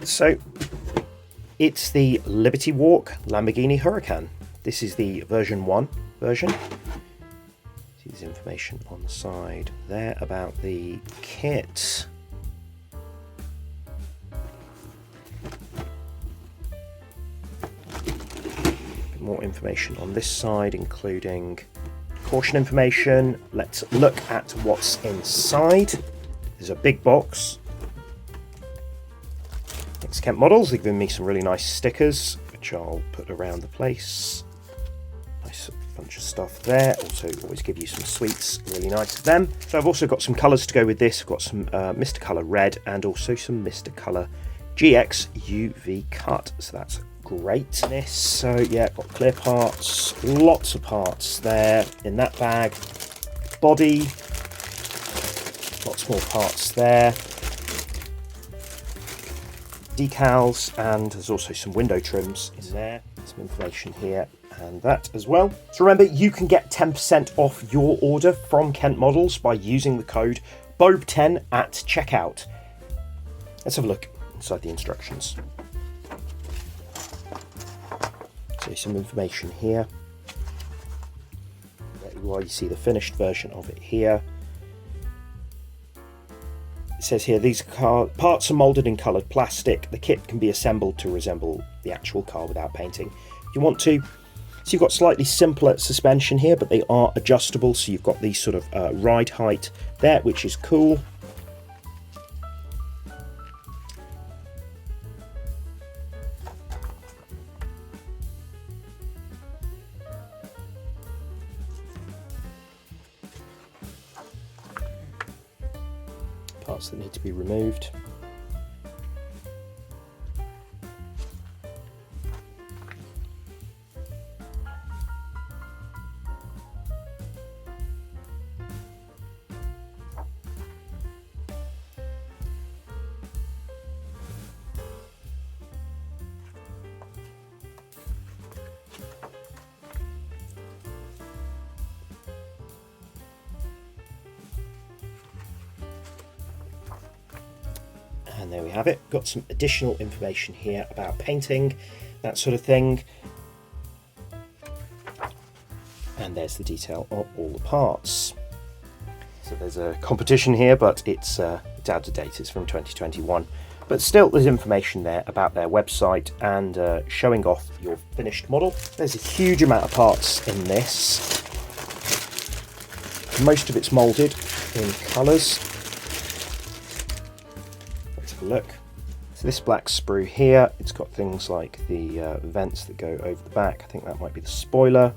So it's the Liberty Walk Lamborghini Huracan. This is the version 1 version. See, there's information on the side there about the kit. More information on this side, including caution information. Let's look at what's inside. There's a big box. It's Kent Models. They've given me some really nice stickers, which I'll put around the place. Nice bunch of stuff there. Also, always give you some sweets. Really nice of them. So I've also got some colours to go with this. I've got some Mr. Colour Red and also some Mr. Colour GX UV Cut. So that's great. So yeah, got clear parts, lots of parts there in that bag. Body, lots more parts there. Decals, and there's also some window trims in there. Some information here and that as well. So remember, you can get 10% off your order from Kent Models by using the code BOAB10 at checkout. Let's have a look inside the instructions. So some information here. Well, you see the finished version of it here. It says here, these parts are moulded in coloured plastic. The kit can be assembled to resemble the actual car without painting if you want to. So you've got slightly simpler suspension here, but they are adjustable. So you've got these sort of ride height there, which is cool. Parts that need to be removed. And there we have it. Got some additional information here about painting, that sort of thing. And there's the detail of all the parts. So there's a competition here, but it's out of date. It's from 2021. But still, there's information there about their website and showing off your finished model. There's a huge amount of parts in this. Most of it's moulded in colours. Look, so this black sprue here, it's got things like the vents that go over the back. I think that might be the spoiler.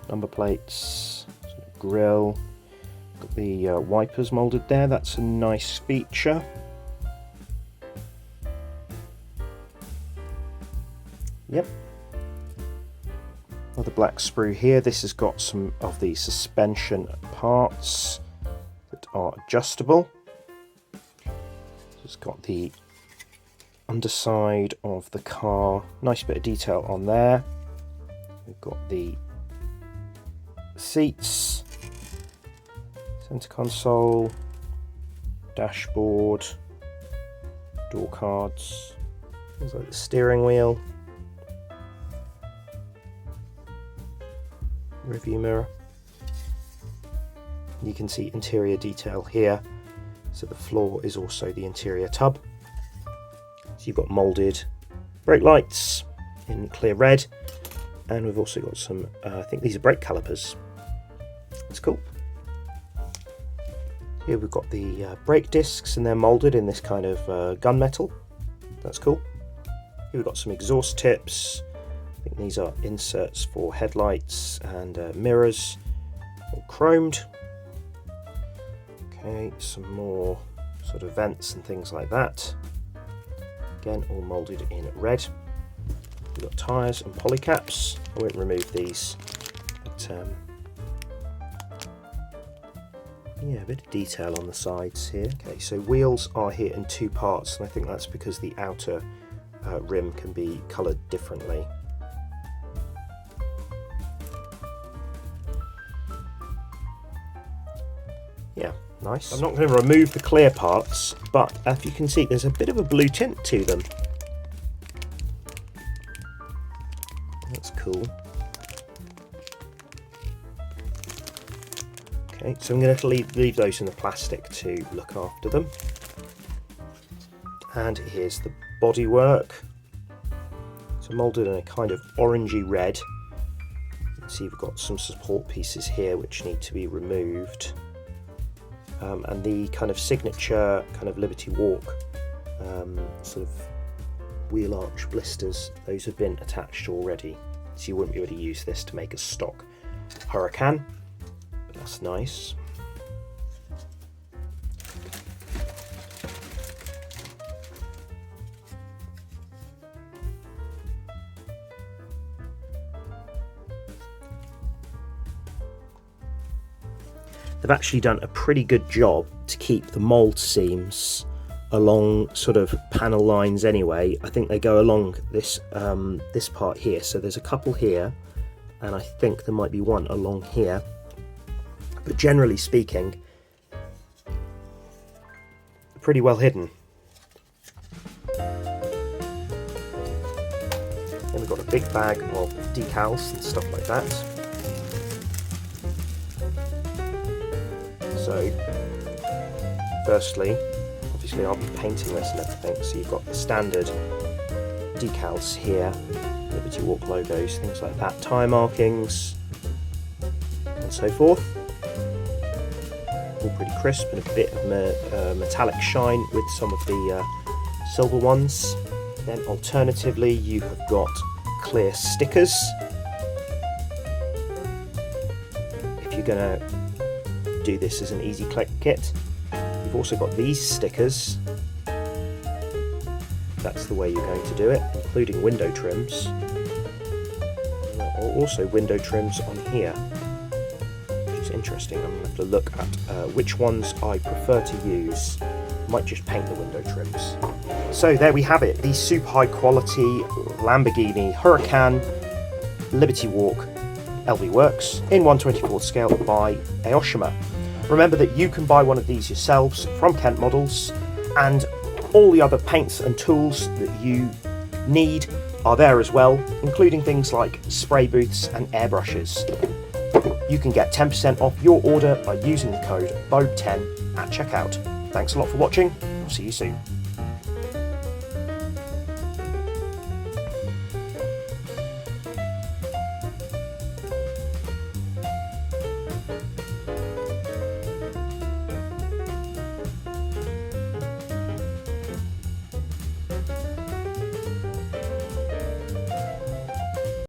Number plates, grille, got the wipers moulded there. That's a nice feature. Yep. Another black sprue here. This has got some of the suspension parts that are adjustable. It's got the underside of the car, nice bit of detail on there. We've got the seats, center console, dashboard, door cards, things like the steering wheel, rearview mirror. You can see interior detail here. So the floor is also the interior tub. So you've got moulded brake lights in clear red, and we've also got some, I think these are brake calipers. That's cool. Here we've got the brake discs, and they're moulded in this kind of gunmetal. That's cool. Here we've got some exhaust tips. I think these are inserts for headlights and mirrors, all chromed. Okay, some more sort of vents and things like that. Again, all moulded in red. We've got tyres and polycaps. I won't remove these, but yeah, a bit of detail on the sides here. Okay, so wheels are here in two parts, and I think that's because the outer rim can be coloured differently. Yeah, Nice. I'm not going to remove the clear parts, but if you can see, there's a bit of a blue tint to them. That's cool. Okay, so I'm going to leave those in the plastic to look after them. And here's the bodywork. So moulded in a kind of orangey red. You can see we've got some support pieces here which need to be removed. And the kind of signature kind of Liberty Walk sort of wheel arch blisters, those have been attached already, so you wouldn't be able to use this to make a stock Huracan, but that's nice. They've actually done a pretty good job to keep the mould seams along sort of panel lines anyway. I think they go along this this part here, so there's a couple here, and I think there might be one along here, but generally speaking, pretty well hidden. Then we've got a big bag of decals and stuff like that. So, firstly, obviously I'll be painting this and everything, so you've got the standard decals here, Liberty Walk logos, things like that, tyre markings, and so forth. All pretty crisp and a bit of metallic shine with some of the silver ones. Then alternatively, you have got clear stickers. If you're going to do this as an easy click kit. You've also got these stickers. That's the way you're going to do it, including window trims. Or also window trims on here, which is interesting. I'm going to have to look at which ones I prefer to use. Might just paint the window trims. So there we have it, the super high quality Lamborghini Huracan Liberty Walk LB Works in 1/24 scale by Aoshima. Remember that you can buy one of these yourselves from Kent Models, and all the other paints and tools that you need are there as well, including things like spray booths and airbrushes. You can get 10% off your order by using the code BOAB10 at checkout. Thanks a lot for watching, we'll see you soon.